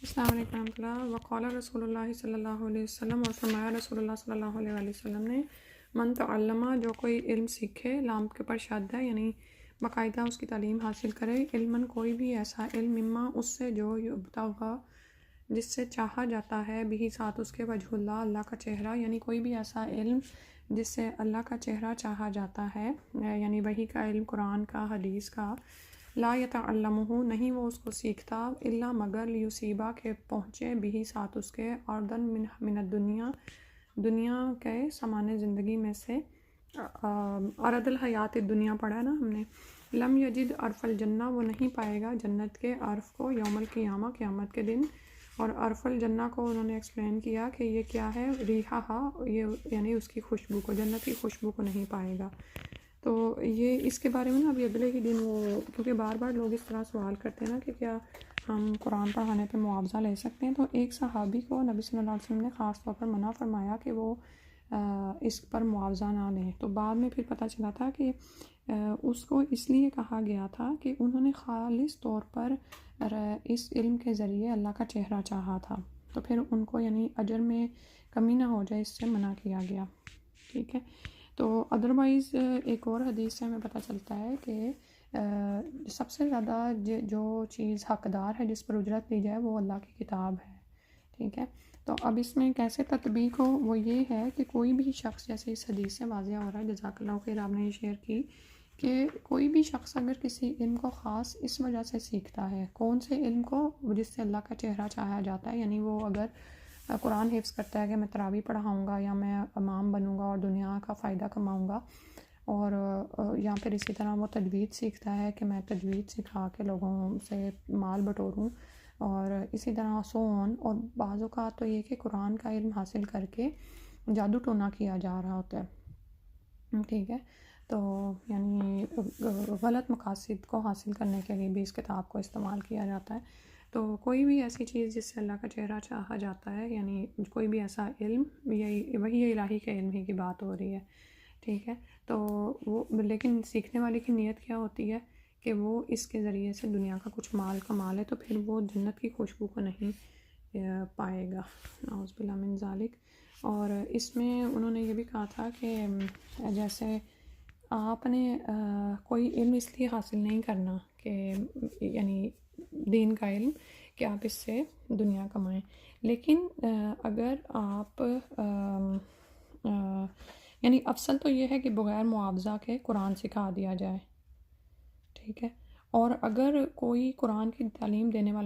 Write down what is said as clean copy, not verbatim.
السلام علیکم ورحمۃ اللہ۔ وقال رسول اللہ صلی اللہ علیہ وسلم، اور فرمایا رسول اللہ صلی اللہ علیہ وسلم نے، من تعلم، جو کوئی علم سیکھے، لام کے پر شد ہے یعنی باقاعدہ اس کی تعلیم حاصل کرے، علماً کوئی بھی ایسا علم، مما اس سے جو یبتغى جس سے چاہا جاتا ہے، بھی ساتھ اس کے وجہ اللہ اللہ کا چہرہ، یعنی کوئی بھی ایسا علم جس سے اللہ کا چہرہ چاہا جاتا ہے، یعنی وحی کا علم، قرآن کا، حدیث کا، لا یتعلمہ نہیں وہ اس کو سیکھتا، الا مگر لیصیبا کہ پہنچے بھی ساتھ اس کے، اردن من الدنیا دنیا کے سامان زندگی میں سے، ارد الحیات دنیا پڑھا ہے نا ہم نے، لم یجد عرف الجنہ وہ نہیں پائے گا جنت کے عرف کو، یوم القیامہ قیامت کے دن، اور عرف الجنہ کو انہوں نے ایکسپلین کیا کہ یہ کیا ہے، ریحہا، یہ یعنی اس کی خوشبو کو، جنت کی خوشبو کو نہیں پائے گا۔ تو یہ اس کے بارے میں نا ابھی اگلے ہی دن وہ، کیونکہ بار بار لوگ اس طرح سوال کرتے ہیں نا کہ کیا ہم قرآن پڑھانے پہ معاوضہ لے سکتے ہیں، تو ایک صحابی کو نبی صلی اللہ علیہ وسلم نے خاص طور پر منع فرمایا کہ وہ اس پر معاوضہ نہ لیں، تو بعد میں پھر پتہ چلا تھا کہ اس کو اس لیے کہا گیا تھا کہ انہوں نے خالص طور پر اس علم کے ذریعے اللہ کا چہرہ چاہا تھا، تو پھر ان کو یعنی اجر میں کمی نہ ہو جائے، اس سے منع کیا گیا، ٹھیک ہے۔ تو ادروائز ایک اور حدیث سے ہمیں پتہ چلتا ہے کہ سب سے زیادہ جو چیز حقدار ہے جس پر اجرت لی جائے وہ اللہ کی کتاب ہے، ٹھیک ہے۔ تو اب اس میں کیسے تطبیق ہو، وہ یہ ہے کہ کوئی بھی شخص، جیسے اس حدیث سے واضح ہو رہا ہے، جزاک اللہ خیر آپ نے یہ شیئر کی، کہ کوئی بھی شخص اگر کسی علم کو خاص اس وجہ سے سیکھتا ہے، کون سے علم کو، جس سے اللہ کا چہرہ چاہا جاتا ہے، یعنی وہ اگر قرآن حفظ کرتا ہے کہ میں تراویح پڑھاؤں گا یا میں امام بنوں گا اور دنیا کا فائدہ کماؤں گا، اور یا پھر اسی طرح وہ تجوید سیکھتا ہے کہ میں تجوید سکھا کے لوگوں سے مال بٹوروں، اور اسی طرح سون، اور بعض اوقات تو یہ کہ قرآن کا علم حاصل کر کے جادو ٹونا کیا جا رہا ہوتا ہے، ٹھیک ہے۔ تو یعنی غلط مقاصد کو حاصل کرنے کے لیے بھی اس کتاب کو استعمال کیا جاتا ہے۔ تو کوئی بھی ایسی چیز جس سے اللہ کا چہرہ چاہا جاتا ہے، یعنی کوئی بھی ایسا علم، یہی وہی الہی کے علم ہی کی بات ہو رہی ہے، ٹھیک ہے۔ تو وہ لیکن سیکھنے والے کی نیت کیا ہوتی ہے کہ وہ اس کے ذریعے سے دنیا کا کچھ مال کما لے، تو پھر وہ جنت کی خوشبو کو نہیں پائے گا، نعوذ باللہ من ذالک۔ اور اس میں انہوں نے یہ بھی کہا تھا کہ جیسے آپ نے کوئی علم اس لیے حاصل نہیں کرنا کہ یعنی دین کا علم کہ آپ اس سے دنیا کمائیں، لیکن اگر آپ یعنی افضل تو یہ ہے کہ بغیر معاوضہ کے قرآن سکھا دیا جائے، ٹھیک ہے۔ اور اگر کوئی قرآن کی تعلیم دینے والا